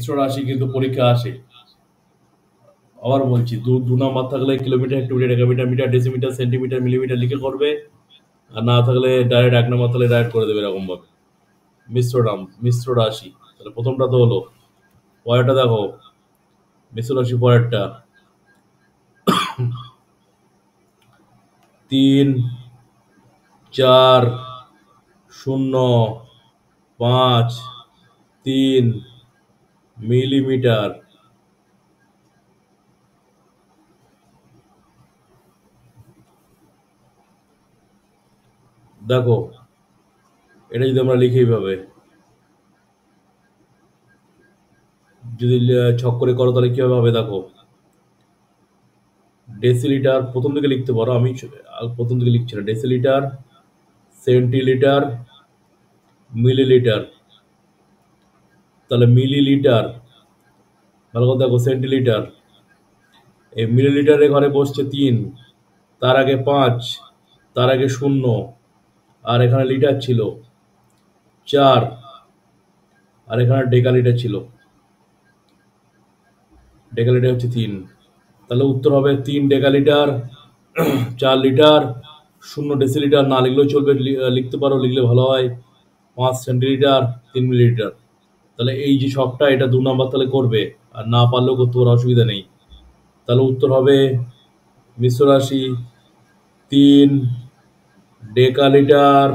মিশ্র রাশি কিন্তু পরীক্ষা আসে। আবার বলছি, দু নাম্বার থাকলে kilometre, hectometre, decametre, metre, decimetre, centimetre, millimetre লিখে করবে। আর না থাকলে ডাইরেক্ট এক নাম্বার থাকলে ডাইরেক্ট করে দেবে এরকম ভাবে। মিশ্র রাশি, তাহলে প্রথমটা তো হলো। পরেরটা দেখো, মিশ্র রাশি পরেরটা 3, 4, 0, 5, 3 মিলিমিটার। দেখো, এটা যদি আমরা লিখি এইভাবে, যদি ছক করে করো তাহলে কিভাবে হবে দেখো। ডেসিলিটার প্রথম দিকে লিখতে পারো, আমি প্রথম দিকে লিখছি না। Decilitre, centilitre, millilitre. তাহলে মিলিলিটার, ভালো কথা দেখো, সেন্টিলিটার। এই মিলিলিটারের ঘরে বসছে 3, তার আগে 5, তার আগে 0, আর এখানে লিটার ছিল 4, আর এখানে ডেকালিটার ছিল। ডেকালিটার হচ্ছে 3। তাহলে উত্তর হবে 3 ডেকালিটার, 4 লিটার, 0 ডেসিলিটার। না লিখলেও চলবে, লিখতে পারো, লিখলে ভালো হয়। 5 সেন্টিলিটার, 3 মিলিলিটার। তাহলে এই যে ছকটা, এটা 2 নাম্বার তাহলে করবে, আর না পারলেও করতে পারো, অসুবিধা নেই। তাহলে উত্তর হবে মিশ্র রাশি 3 ডেকালিটার,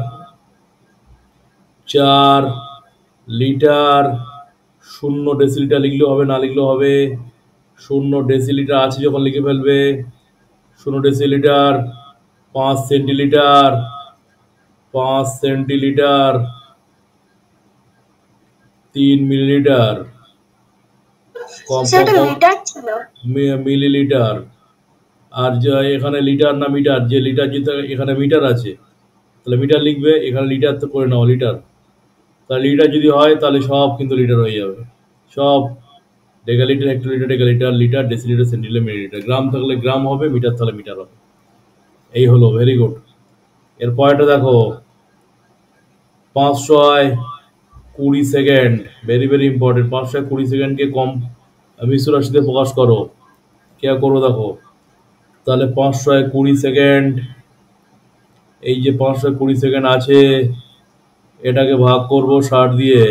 4 লিটার, 0 ডেসিলিটার লিখলেও হবে, না লিখলেও হবে। 0 ডেসিলিটার আছে যখন লিখে ফেলবে। 0 decilitre, 5 centilitre, 5 centilitre, 3 millilitre, millilitre. আর যে এখানে লিটার না মিটার, যে লিটার, যেটা এখানে মিটার আছে তাহলে মিটার লিখবে, এখানে লিটার তো করে নাও, লিটার। তাহলে লিটার যদি হয় তাহলে সব কিন্তু লিটার হয়ে যাবে, সব। Decalitre, hectolitre, decalitre, litre, decilitre, centilitre, millilitre. Gram থাকলে গ্রাম হবে, মিটার থাকলে মিটার হবে। এই হলো, ভেরি গুড। এর পরেরটা দেখো, 520 সেকেন্ড, ভেরি ভেরি ইম্পর্টেন্ট। 520 সেকেন্ডকে কম মিশ্র রাশিতে প্রকাশ করো। কে করবো দেখো। তাহলে 520 সেকেন্ড, এই যে 520 সেকেন্ড আছে, এটাকে ভাগ করব 60 দিয়ে।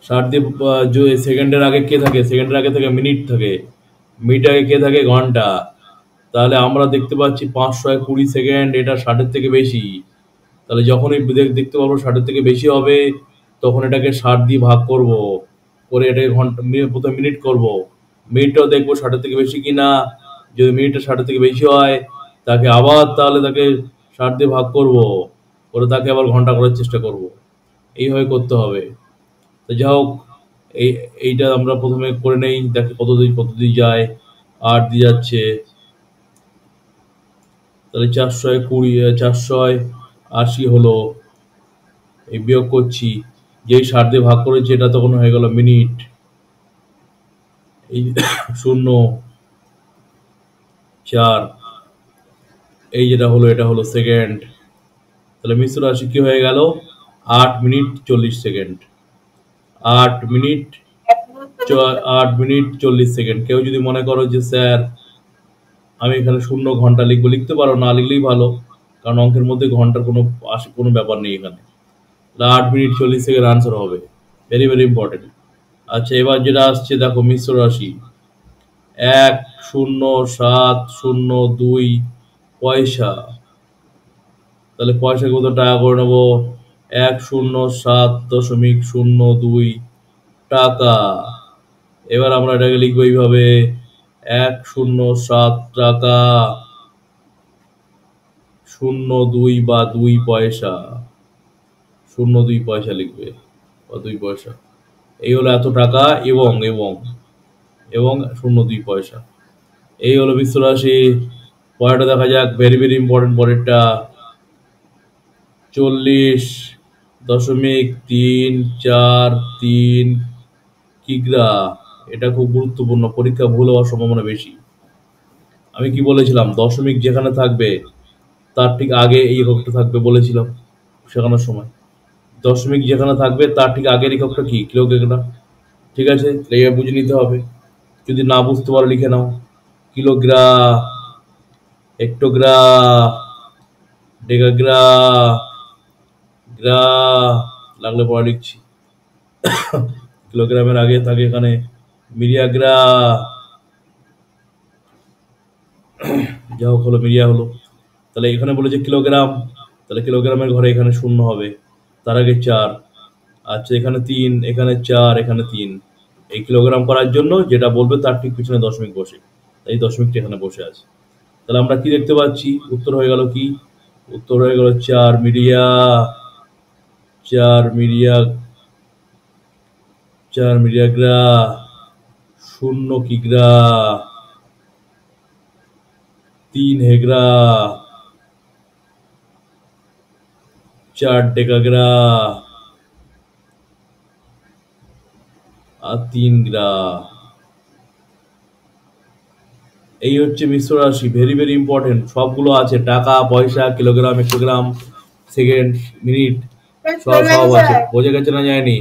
60 দিয়ে সেকেন্ডের আগে কে থাকে? সেকেন্ডের আগে থাকে মিনিট থাকে, মিনিট আগে কে থাকে? ঘন্টা। তাহলে আমরা দেখতে পাচ্ছি 520 সেকেন্ড, এটা 60-এর থেকে বেশি। তাহলে যখনই দেখতে পাবো 60-এর থেকে বেশি হবে, তখন এটাকে 60 দিয়ে ভাগ করব, করে এটাকে ঘন্টা, প্রথমে মিনিট করব। মিনিটটাও দেখবো 60-এর থেকে বেশি কিনা। যদি মিনিটটা 60-এর থেকে বেশি হয়, তাকে আবার, তাহলে তাকে 60 দিয়ে ভাগ করব, করে তাকে আবার ঘন্টা করার চেষ্টা করব। এইভাবে করতে হবে। তো যাই হোক, এইটা আমরা প্রথমে করে নেই, দেখে কত দূর যায়। 8 দিয়ে যাচ্ছে, তাহলে 420, 480 হলো। এই বিয়োগ করছি, যেই 60 দিয়ে ভাগ করেছি এটা তখন হয়ে গেল মিনিট। এই 0, 4, এই যেটা হলো এটা হলো সেকেন্ড। তাহলে মিশ্র রাশি কি হয়ে গেল? 8 মিনিট 40 সেকেন্ড। 8 minute 40 second. কেউ যদি মনে করো যে স্যার আমি এখানে 0 ঘন্টা লিখবো, লিখতে পারো, না লিখলেই ভালো, কারণ অঙ্কের মধ্যে ঘন্টার কোনো ব্যাপার নেই এখানে। 8 মিনিট 40 সেকেন্ড আনসার হবে, ভেরি ভেরি ইম্পর্টেন্ট। আচ্ছা, এবার যেটা আসছে দেখো, মিশ্র রাশি 1,0702 পয়সা। তাহলে পয়সাকে কত টাকা করে নেবো? 107.02 টাকা। এবার আমরা এটাকে লিখবো এইভাবে, 107 টাকা 02 বা 2 পয়সা। 02 পয়সা লিখবে, বা 2 পয়সা। এই হলো এত টাকা, এবং এবং এবং 02 পয়সা। এই হলো মিশ্র রাশি। পরেরটা দেখা যাক, ভেরি ভেরি ইম্পর্টেন্ট পরেরটা। 40.343 কিগ্রা। এটা খুব গুরুত্বপূর্ণ, পরীক্ষা ভুল হওয়ার সম্ভাবনা বেশি। আমি কি বলেছিলাম? দশমিক যেখানে থাকবে তার ঠিক আগে এই এককটা থাকবে বলেছিলাম শেখানোর সময়। দশমিক যেখানে থাকবে তার ঠিক আগের এককটা কি, কিলোগ্রাম। ঠিক আছে, এটা বুঝে নিতে হবে। যদি না বুঝতে পারো লিখে নাও, কিলোগ্রাম, হেক্টোগ্রাম, ডেকাগ্রাম, গ্রা, লাগলে পরে লিখছি। কিলোগ্রামের আগে থাকে এখানে মিলিয়াগ্রাম, যা হোক হলো মিলিয়া হলো। তাহলে এখানে বলেছে কিলোগ্রাম, তাহলে কিলোগ্রামের ঘরে এখানে শূন্য হবে, তার আগে 4। আচ্ছা, এখানে 3, এখানে 4, এখানে 3। এই কিলোগ্রাম করার জন্য যেটা বলবে তার ঠিক পিছনে দশমিক বসে, তাই দশমিকটা এখানে বসে আছে। তাহলে আমরা কি দেখতে পাচ্ছি, উত্তর হয়ে গেল কি, উত্তর হয়ে গেল 4 মিলিয়া, 4 মিলিয়া, 4 মিলিয়াগ্রা, 0 কিগ্রা, 3 হেগ্রা, 4 ডেকাগ্রা আর 3 গ্রা। এই হচ্ছে মিশ্র রাশি, ভেরি ভেরি ইম্পর্টেন্ট। সবগুলো আছে, টাকা, পয়সা, কিলোগ্রাম, হেক্টোগ্রাম, সেকেন্ড, মিনিট, সব সব আছে। বোঝা গেছে না যায়নি?